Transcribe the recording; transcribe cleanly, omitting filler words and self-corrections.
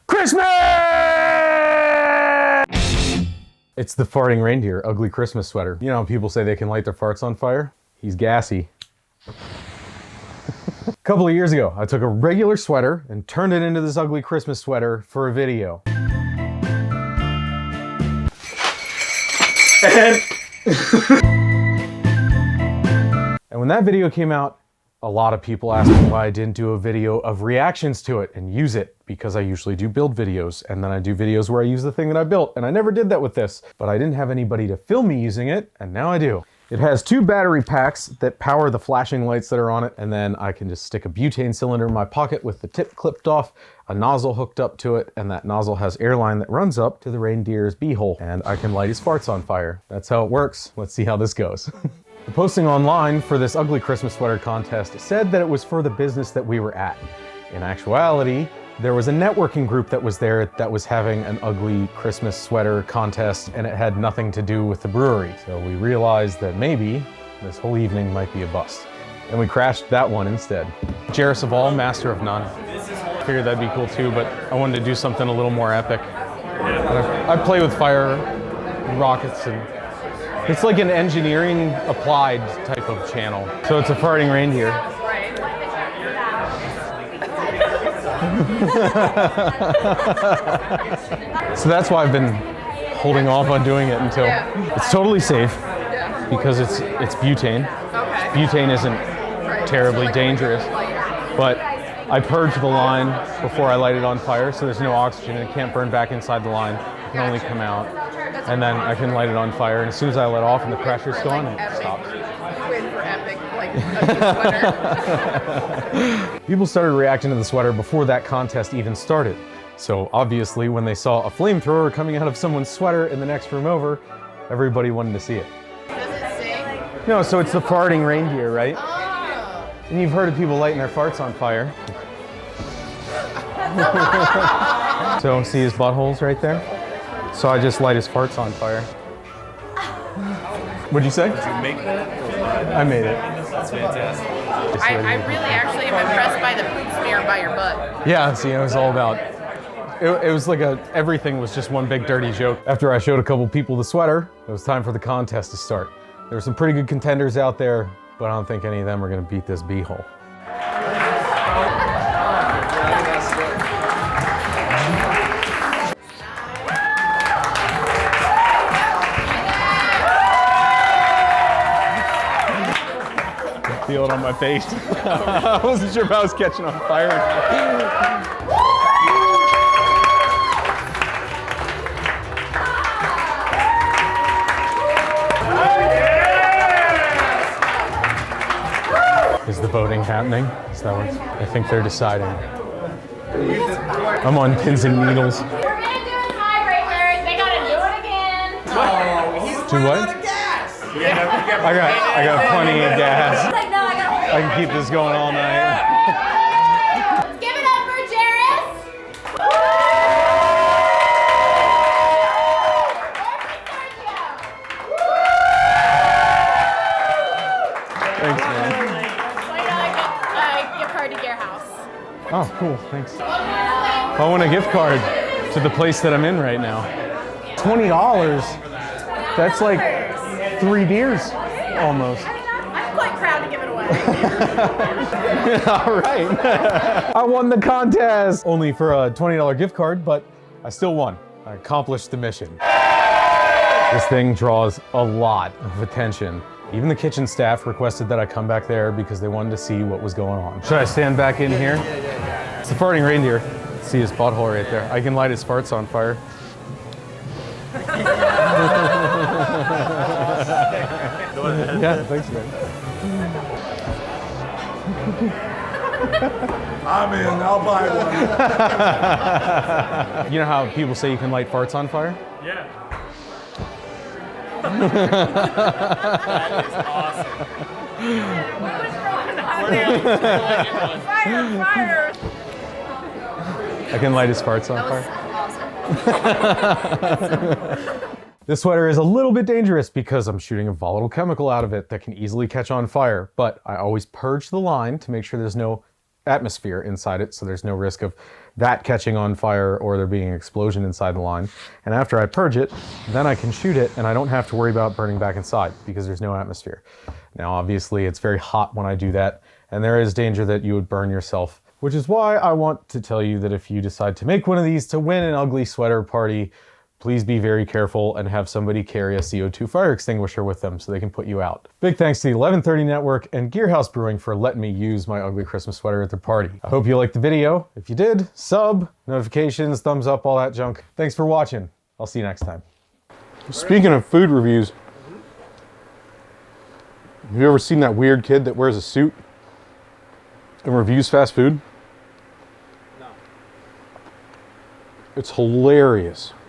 Christmas! It's the Farting Reindeer ugly Christmas sweater. You know how people say they can light their farts on fire? He's gassy. A couple of years ago, I took a regular sweater and turned it into this ugly Christmas sweater for a video. And when that video came out, a lot of people asked me why I didn't do a video of reactions to it and use it, because I usually do build videos and then I do videos where I use the thing that I built, and I never did that with this. But I didn't have anybody to film me using it, and now I do. It has 2 battery packs that power the flashing lights that are on it, and then I can just stick a butane cylinder in my pocket with the tip clipped off, a nozzle hooked up to it, and that nozzle has airline that runs up to the reindeer's beehole, and I can light his farts on fire. That's how it works. Let's see how this goes. The posting online for this ugly Christmas sweater contest said that it was for the business that we were at. In actuality, there was a networking group that was there that was having an ugly Christmas sweater contest, and it had nothing to do with the brewery. So we realized that maybe this whole evening might be a bust. And we crashed that one instead. Jairus of all, master of none. I figured that'd be cool too, but I wanted to do something a little more epic. I play with fire, rockets, and it's like an engineering applied type of channel. So it's a farting reindeer. So that's why I've been holding off on doing it until it's totally safe, because it's butane. Butane isn't terribly dangerous, but I purge the line before I light it on fire, so there's no oxygen and it can't burn back inside the line. It can only come out, and then I can light it on fire, and as soon as I let off and the pressure's gone, it stops. Win for epic, like a sweater. People started reacting to the sweater before that contest even started. So obviously when they saw a flamethrower coming out of someone's sweater in the next room over, everybody wanted to see it. Does it sing? No, so it's the farting reindeer, right? Oh. And you've heard of people lighting their farts on fire. So see his buttholes right there? So I just light his farts on fire. What'd you say? Did you make that? I made it. That's fantastic. I really actually am impressed by the poop smear by your butt. Yeah, see, it was all about, it was like everything was just one big dirty joke. After I showed a couple people the sweater, it was time for the contest to start. There were some pretty good contenders out there, but I don't think any of them are gonna beat this beehole. Feel it on my face. I wasn't sure if I was catching on fire. Is the voting happening? Is that what? I think they're deciding. I'm on pins and needles. We're gonna do a tiebreaker. They gotta do it again. Do what? I got plenty of gas. Like, no, I gotta I can keep this going all night. give it up for Jairus. Thanks, man. A gift card to Gear House. Oh, cool, thanks. I want a gift card to the place that I'm in right now. $20. That's like 3 beers, almost. I'm quite proud to give it away. All right. I won the contest. Only for a $20 gift card, but I still won. I accomplished the mission. This thing draws a lot of attention. Even the kitchen staff requested that I come back there because they wanted to see what was going on. Should I stand back in here? It's the farting reindeer. See his butthole right there. I can light his farts on fire. Yeah, thanks, man. I'm in, I'll buy one. You know how people say you can light farts on fire? Yeah. That is awesome. What was going on there? Fire! I can light his farts on fire. Awesome. This sweater is a little bit dangerous because I'm shooting a volatile chemical out of it that can easily catch on fire, but I always purge the line to make sure there's no atmosphere inside it, so there's no risk of that catching on fire or there being an explosion inside the line. And after I purge it, then I can shoot it and I don't have to worry about burning back inside because there's no atmosphere. Now, obviously, it's very hot when I do that, and there is danger that you would burn yourself, which is why I want to tell you that if you decide to make one of these to win an ugly sweater party, please be very careful and have somebody carry a CO2 fire extinguisher with them so they can put you out. Big thanks to the 1130 Network and Gearhouse Brewing for letting me use my ugly Christmas sweater at their party. I hope you liked the video. If you did, sub, notifications, thumbs up, all that junk. Thanks for watching. I'll see you next time. Speaking of food reviews, have you ever seen that weird kid that wears a suit and reviews fast food? No. It's hilarious.